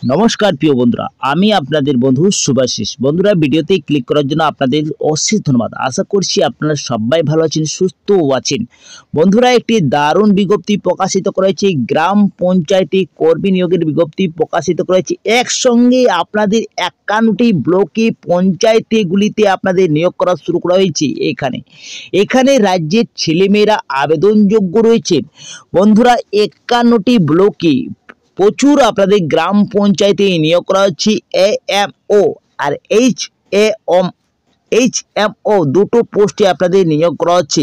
নমস্কার প্রিয় বন্ধুরা, আমি আপনাদের বন্ধু শুভাশিস। বন্ধুরা, ভিডিওতে ক্লিক করার জন্য আপনাদের অশেষ ধন্যবাদ। আশা করছি আপনারা সবাই ভালো আছেন, সুস্থ আছেন। বন্ধুরা, একটি দারুণ বিজ্ঞপ্তি প্রকাশিত করেছে, গ্রাম পঞ্চায়েতে কর্মী নিয়োগের বিজ্ঞপ্তি প্রকাশিত করেছে। একসঙ্গে আপনাদের 51টি ব্লকে পঞ্চায়েতগুলিতে আপনাদের নিয়োগ করা শুরু করা হয়েছে। এখানে রাজ্যের ছেলেমেয়েরা আবেদনযোগ্য রয়েছেন। বন্ধুরা, 51টি ব্লকে প্রচুর আপনাদের গ্রাম পঞ্চায়েতে নিয়োগ করা হচ্ছে। এএমও আর এইচএমও দুটো পোস্টে আপনাদের নিয়োগ করা হচ্ছে।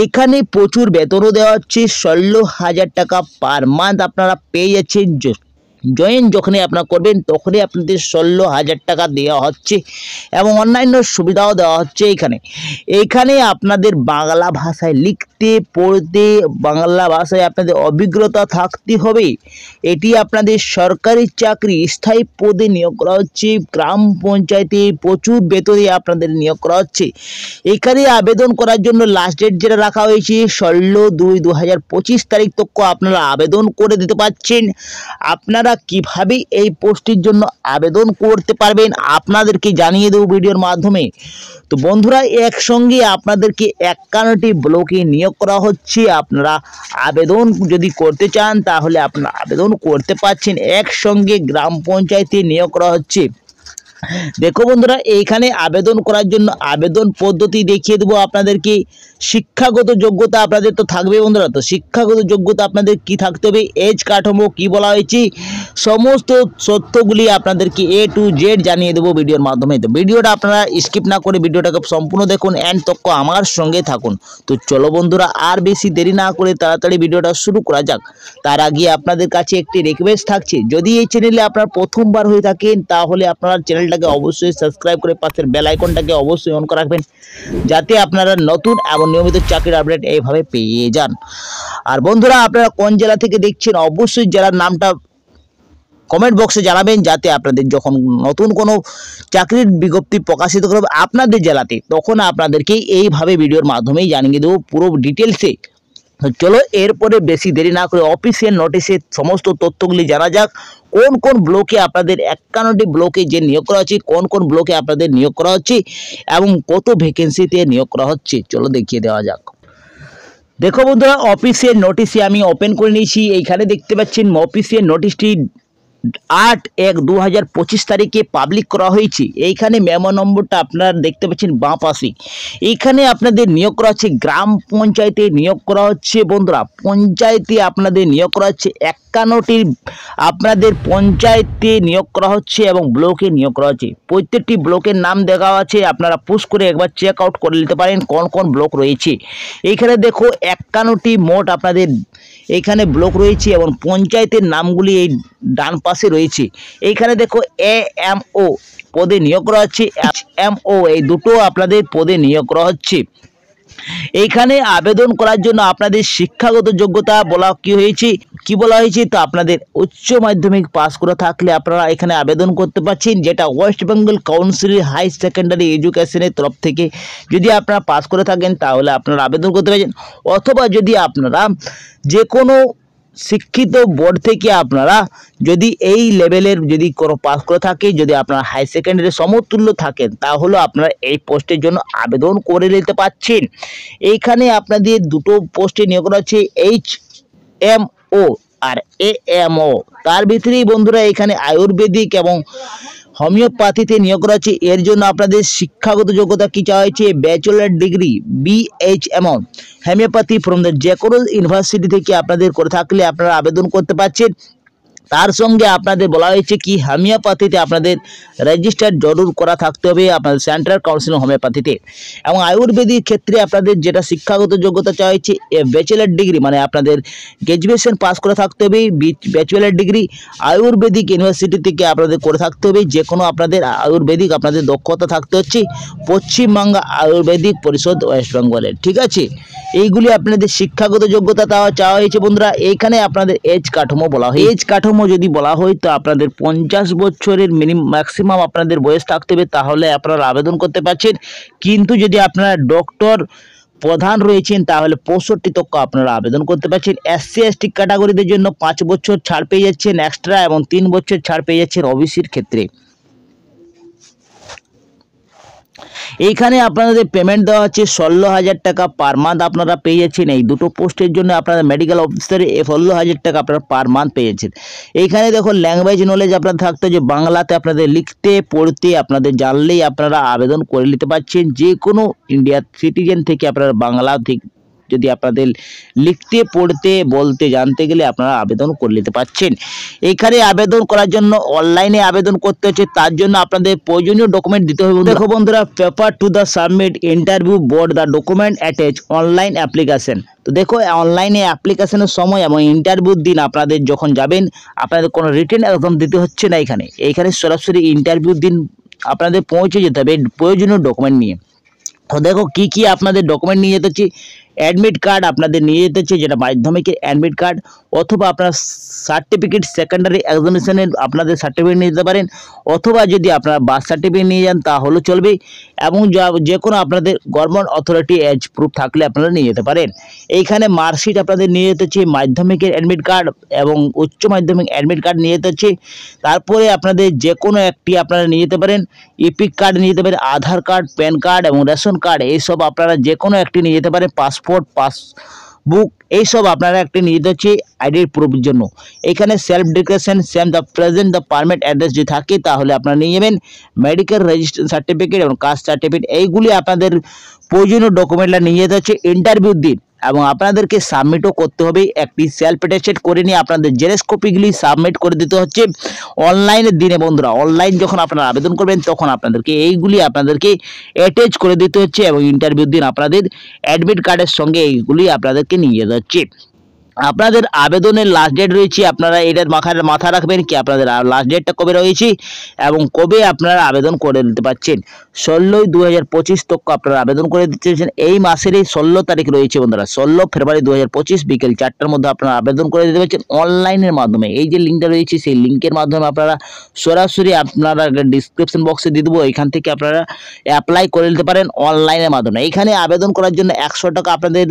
এখানে প্রচুর বেতনও দেওয়া হচ্ছে। 16,000 টাকা পার মান্থ আপনারা পেয়ে যাচ্ছেন। জয়েন যখনই আপনারা করবেন তখনই আপনাদের 16,000 টাকা দেওয়া হচ্ছে এবং অন্যান্য সুবিধাও দেওয়া হচ্ছে। এখানে আপনাদের বাংলা ভাষায় লিখতে পড়তে, বাংলা ভাষায় আপনাদের অভিজ্ঞতা থাকতে হবে। এটি আপনাদের সরকারি চাকরি, স্থায়ী পদে নিয়োগ করা হচ্ছে। গ্রাম পঞ্চায়েতে প্রচুর বেতনে আপনাদের নিয়োগ করা হচ্ছে। এখানে আবেদন করার জন্য লাস্ট ডেট যেটা রাখা হয়েছে 16/2/2025 তারিখ তক আপনারা আবেদন করে দিতে পারছেন। আপনারা কিভাবে এই পোস্টের জন্য আবেদন করতে পারবেন আপনাদেরকে জানিয়ে দেব ভিডিওর মাধ্যমে। তো বন্ধুরা, একসঙ্গে আপনাদেরকে 51টি ব্লকে নিয়োগ করা হচ্ছে। আপনারা আবেদন যদি করতে চান তাহলে আপনারা আবেদন করতে পারছেন। একসঙ্গে গ্রাম পঞ্চায়েতে নিয়োগ করা হচ্ছে। দেখো বন্ধুরা, এইখানে আবেদন করার জন্য আবেদন পদ্ধতি দেখিয়ে দেবো আপনাদেরকে। শিক্ষাগত যোগ্যতা আপনাদের তো থাকবে বন্ধুরা। তো শিক্ষাগত যোগ্যতা আপনাদের কি থাকতে হবে, এজ কাঠামো কি বলা হয়েছে, সমস্ত তথ্যগুলি আপনাদেরকে A to Z জানিয়ে দেবো ভিডিওর মাধ্যমে। তো ভিডিওটা আপনারা স্কিপ না করে ভিডিওটাকে সম্পূর্ণ দেখুন, এন্ড তক আমার সঙ্গে থাকুন। তো চলো বন্ধুরা, আর বেশি দেরি না করে তাড়াতাড়ি ভিডিওটা শুরু করা যাক। তার আগে আপনাদের কাছে একটি রিকোয়েস্ট থাকছে, যদি এই চ্যানেলে আপনার প্রথমবার হয়ে থাকেন তাহলে আপনারা চ্যানেলটাকে অবশ্যই সাবস্ক্রাইব করে পাশের বেল আইকনটাকে অবশ্যই অন করে রাখবেন, যাতে আপনারা নতুন এবং নিয়মিত চাকরির আপডেট এইভাবে পেয়ে যান। আর বন্ধুরা, আপনারা কোন জেলা থেকে দেখছেন অবশ্যই জেলার নামটা কমেন্ট বক্সে জানাবেন, যাতে আপনাদের যখন নতুন কোনো চাকরির বিজ্ঞপ্তি প্রকাশিত করবে আপনাদের জেলাতে, তখন আপনাদেরকে এইভাবে ভিডিওর মাধ্যমেই জানিয়ে দেবো পুরো ডিটেলসে। চলো, এরপরে বেশি দেরি না করে অফিসিয়াল নোটিশে সমস্ত তথ্যগুলি জানা যাক। কোন কোন ব্লকে আপনাদের 51টি ব্লকে যে নিয়োগ করা হচ্ছে, কোন কোন ব্লকে আপনাদের নিয়োগ করা হচ্ছে এবং কত ভ্যাকেন্সিতে নিয়োগ করা হচ্ছে, চলো দেখিয়ে দেওয়া যাক। দেখো বন্ধুরা, অফিসিয়াল নোটিশে আমি ওপেন করে নিয়েছি। এইখানে দেখতে পাচ্ছেন অফিসিয়াল নোটিশটি 8/1/2025 তারিখে পাবলিক করা হয়েছে। এইখানে মেমো নম্বরটা আপনারা দেখতে পাচ্ছেন বাঁ পাশে। এইখানে আপনাদের নিয়োগ করা হচ্ছে গ্রাম পঞ্চায়েতে নিয়োগ করা হচ্ছে। বন্ধুরা, পঞ্চায়েতে আপনাদের নিয়োগ করা হচ্ছে 51টি আপনাদের পঞ্চায়েতে নিয়োগ করা হচ্ছে এবং ব্লকে নিয়োগ করা হচ্ছে। প্রত্যেকটি ব্লকের নাম দেখা আছে, আপনারা পুশ করে একবার চেক আউট করে নিতে পারেন কোন কোন ব্লক রয়েছে। এইখানে দেখো 51টি মোট আপনাদের এইখানে ব্লক রয়েছে এবং পঞ্চায়েতের নামগুলি এই ডান পাশে রয়েছে। এইখানে দেখো এএমও পদে নিয়োগ করা হচ্ছে, এইচএমও এই দুটো আপনাদের পদে নিয়োগ করা হচ্ছে। এইখানে আবেদন করার জন্য আপনাদের শিক্ষাগত যোগ্যতা কি বলা হয়েছে, তো আপনাদের উচ্চ মাধ্যমিক পাস করে থাকলে আপনারা এখানে আবেদন করতে পারছেন, যেটা West Bengal council high secondary এডুকেশনের তরফ থেকে যদি আপনারা পাস করে থাকেন তাহলে আপনারা আবেদন করতে পারছেন। অথবা যদি আপনারা যে কোনো শিক্ষিত বোর্ড থেকে আপনারা যদি এই লেভেলের যদি কোনো পাস করে থাকে, যদি আপনারা হাই সেকেন্ডারি সমতুল্য থাকেন, তাহলে আপনারা এই পোস্টের জন্য আবেদন করে নিতে পারছেন। এইখানে আপনাদের দুটো পোস্টে নিয়োগ করা হচ্ছে, এইচএমও আর এএমও। তার ভিতরেই বন্ধুরা এখানে আয়ুর্বেদিক এবং হোমিওপ্যাথিতে নিয়োগ করা হচ্ছে। এর জন্য আপনাদের শিক্ষাগত যোগ্যতা কি চাওয়া হয়েছে, bachelor degree BHM homeopathy from the যে কোনো ইউনিভার্সিটি থেকে আপনাদের করে থাকলে আপনারা আবেদন করতে পারছেন। তার সঙ্গে আপনাদের বলা হয়েছে কি হোমিওপ্যাথিতে আপনাদের রেজিস্টার জরুর করা থাকতে হবে আপনাদের সেন্ট্রাল কাউন্সিল হোমিওপ্যাথিতে। এবং আয়ুর্বেদিক ক্ষেত্রে আপনাদের যেটা শিক্ষাগত যোগ্যতা চাওয়া হয়েছে ব্যাচেলর ডিগ্রি, মানে আপনাদের গ্র্যাজুয়েশন পাস করে থাকতে হবে ব্যাচেলর ডিগ্রি। আয়ুর্বেদিক ইউনিভার্সিটি থেকে আপনাদের করে থাকতে হবে। যে কোনো আপনাদের আয়ুর্বেদিক আপনাদের দক্ষতা থাকতে হচ্ছে পশ্চিমবঙ্গ আয়ুর্বেদিক পরিষদ ওয়েস্ট বেঙ্গলের। ঠিক আছে, এইগুলি আপনাদের শিক্ষাগত যোগ্যতা চাওয়া হয়েছে। বন্ধুরা, এইখানে আপনাদের এজ কাঠামো বলা হয়। এজ কাঠামো যদি বলা হয় তো আপনাদের 50 বছরের ম্যাক্সিমাম আপনাদের বয়স থাকতে হবে, তাহলে আপনারা আবেদন করতে পারছেন। কিন্তু যদি আপনারা ডক্টর প্রধান রয়েছেন তাহলে 65 টাকা আপনারা আবেদন করতে পারছেন। এসসি এসটি ক্যাটাগরিদের জন্য 5 বছর ছাড় পেয়ে যাচ্ছেন এক্সট্রা এবং 3 বছর ছাড় পেয়ে যাচ্ছেন ওবিসির ক্ষেত্রে। এইখানে আপনাদের পেমেন্ট দেওয়া হচ্ছে 16,000 টাকা পার মান্থ আপনারা পেয়ে যাচ্ছেন। এই দুটো পোস্টের জন্য আপনারা মেডিকেল অফিসারে 16,000 টাকা আপনারা পার মান্থ পেয়ে যাচ্ছেন। এইখানে দেখো ল্যাঙ্গুয়েজ নলেজ আপনার থাকতে যে বাংলাতে আপনাদের লিখতে পড়তে আপনাদের জানলেই আপনারা আবেদন করে নিতে পারছেন। যে কোনো ইন্ডিয়ার সিটিজেন থেকে আপনারা বাংলা থেকে যদি আপনাদের লিখতে পড়তে বলতে জানতে গেলে আপনারা আবেদন করে নিতে পারছেন। এইখানে আবেদন করার জন্য অনলাইনে আবেদন করতে হচ্ছে, তার জন্য আপনাদের প্রয়োজনীয় ডকুমেন্ট দিতে হবে। দেখো বন্ধুরা, paper to the submit interview board the document attach online application. তো দেখো অনলাইনে অ্যাপ্লিকেশনের সময় এবং ইন্টারভিউর দিন আপনাদের যখন যাবেন আপনাদের কোনো রিটেন একদম দিতে হচ্ছে না। এইখানে সরাসরি ইন্টারভিউর দিন আপনাদের পৌঁছে যেতে হবে প্রয়োজনীয় ডকুমেন্ট নিয়ে। তো দেখো কি আপনাদের ডকুমেন্ট নিয়ে যেতে হচ্ছে। অ্যাডমিট কার্ড আপনাদের নিয়ে যেতে হচ্ছে, যেটা মাধ্যমিকের অ্যাডমিট কার্ড, অথবা আপনার সার্টিফিকেট সেকেন্ডারি এক্সামিনেশনের আপনাদের সার্টিফিকেট নিয়ে যেতে পারেন, অথবা যদি আপনারা বার্থ সার্টিফিকেট নিয়ে যান তাহলেও চলবে, এবং যে কোনো আপনাদের গভর্নমেন্ট অথরিটি এজ প্রুফ থাকলে আপনারা নিয়ে যেতে পারেন। এইখানে মার্কশিট আপনাদের নিয়ে যেতে হচ্ছে, মাধ্যমিকের অ্যাডমিট কার্ড এবং উচ্চ মাধ্যমিক অ্যাডমিট কার্ড নিয়ে যেতে হচ্ছে। তারপরে আপনাদের যে কোনো একটি আপনারা নিয়ে যেতে পারেন, ইপিক কার্ড নিয়ে যেতে পারেন, আধার কার্ড, প্যান কার্ড এবং রেশন কার্ড, এইসব আপনারা যে কোনো একটি নিয়ে যেতে পারেন, পাসপোর্ট, পাসবুক, এইসব আপনারা একটি নিয়ে যেতে হচ্ছে আইডির প্রুফের জন্য। এখানে self declaration same the present the permit address যদি থাকে তাহলে আপনারা নিয়ে যাবেন। মেডিকেল রেজিস্ট্রেশন সার্টিফিকেট এবং কাস্ট সার্টিফিকেট, এইগুলি আপনাদের প্রয়োজনীয় ডকুমেন্টটা নিয়ে যেতে হচ্ছে ইন্টারভিউর দিন, এবং আপনাদেরকে সাবমিটও করতে হবে। একটি সেলফ অ্যাটেস্টেড করে নিয়ে আপনাদের জেরক্স কপিগুলি সাবমিট করে দিতে হচ্ছে অনলাইনের দিনে। বন্ধুরা, অনলাইন যখন আপনারা আবেদন করবেন তখন আপনাদেরকে এইগুলি আপনাদেরকে অ্যাটাচ করে দিতে হচ্ছে, এবং ইন্টারভিউর দিন আপনাদের অ্যাডমিট কার্ডের সঙ্গে এইগুলি আপনাদেরকে নিয়ে যেতে হচ্ছে। আপনাদের আবেদনের লাস্ট ডেট রয়েছে, আপনারা এটার মাথায় রাখবেন কি আপনাদের লাস্ট ডেটটা কবে রয়েছে এবং কবে আপনারা আবেদন করে দিতে পারছেন। 16/2/2025 তক আপনারা আবেদন করে দিতে চাইছেন। এই মাসেরই 16 তারিখ রয়েছে বন্ধুরা, 16 ফেব্রুয়ারি 2025 বিকেল 4টার মধ্যে আপনারা আবেদন করে দিতে পারছেন অনলাইনের মাধ্যমে। এই যে লিঙ্কটা রয়েছে সেই লিঙ্কের মাধ্যমে আপনারা সরাসরি আপনারা ডিসক্রিপশন বক্সে দিয়ে দেবো, এখান থেকে আপনারা অ্যাপ্লাই করে নিতে পারেন অনলাইনের মাধ্যমে। এখানে আবেদন করার জন্য 100 টাকা আপনাদের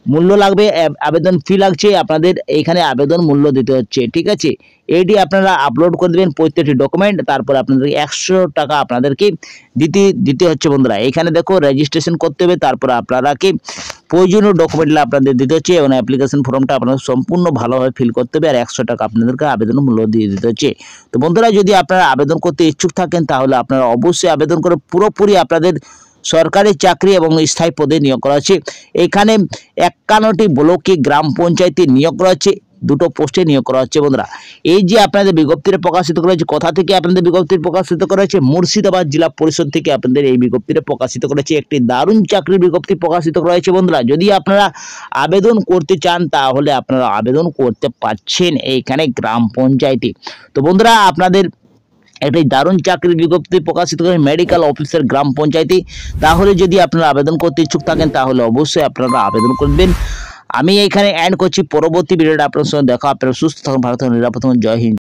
মূল্য লাগবে, আবেদন ফি লাগছে, আপনাদের এইখানে আবেদন মূল্য দিতে হচ্ছে। ঠিক আছে, এইটি আপনারা আপলোড করে দেবেন প্রত্যেকটি ডকুমেন্ট, তারপর আপনাদের 100 টাকা আপনাদেরকে দিতে হচ্ছে। বন্ধুরা, এখানে দেখো রেজিস্ট্রেশন করতে হবে, তারপর আপনারাকে প্রয়োজনীয় ডকুমেন্টগুলো আপনাদের দিতে হচ্ছে এবং অ্যাপ্লিকেশন ফর্মটা আপনাদের সম্পূর্ণ ভালোভাবে ফিল করতে হবে, আর 100 টাকা আপনাদেরকে আবেদন মূল্য দিয়ে দিতে হচ্ছে। তো বন্ধুরা, যদি আপনারা আবেদন করতে ইচ্ছুক থাকেন তাহলে আপনারা অবশ্যই আবেদন করে পুরোপুরি আপনাদের সরকারি চাকরি এবং স্থায়ী পদে নিয়োগ করা হচ্ছে। এখানে 51টি ব্লকে গ্রাম পঞ্চায়েতে নিয়োগ করা হচ্ছে, দুটো পোস্টে নিয়োগ করা হচ্ছে। বন্ধুরা, এই যে আপনাদের বিজ্ঞপ্তিটা প্রকাশিত করা হয়েছে, কোথা থেকে আপনাদের বিজ্ঞপ্তি প্রকাশিত করা হয়েছে? মুর্শিদাবাদ জেলা পরিষদ থেকে আপনাদের এই বিজ্ঞপ্তিটা প্রকাশিত করা হয়েছে। একটি দারুণ চাকরির বিজ্ঞপ্তি প্রকাশিত করা হয়েছে। বন্ধুরা, যদি আপনারা আবেদন করতে চান তাহলে আপনারা আবেদন করতে পারছেন এইখানে গ্রাম পঞ্চায়েতে। তো বন্ধুরা, আপনাদের একটি দারুণ চাকরির বিজ্ঞপ্তি প্রকাশিত করে মেডিকেল অফিসার গ্রাম পঞ্চায়েতে। তাহলে যদি আপনারা আবেদন করতে ইচ্ছুক থাকেন তাহলে অবশ্যই আপনারা আবেদন করবেন। আমি এখানে এন্ড করছি, পরবর্তী ভিডিওটা আপনার সঙ্গে দেখা। আপনারা সুস্থ থাকুন, ভালো থাকুন, নিরাপদ থাকুন। জয় হিন্দ।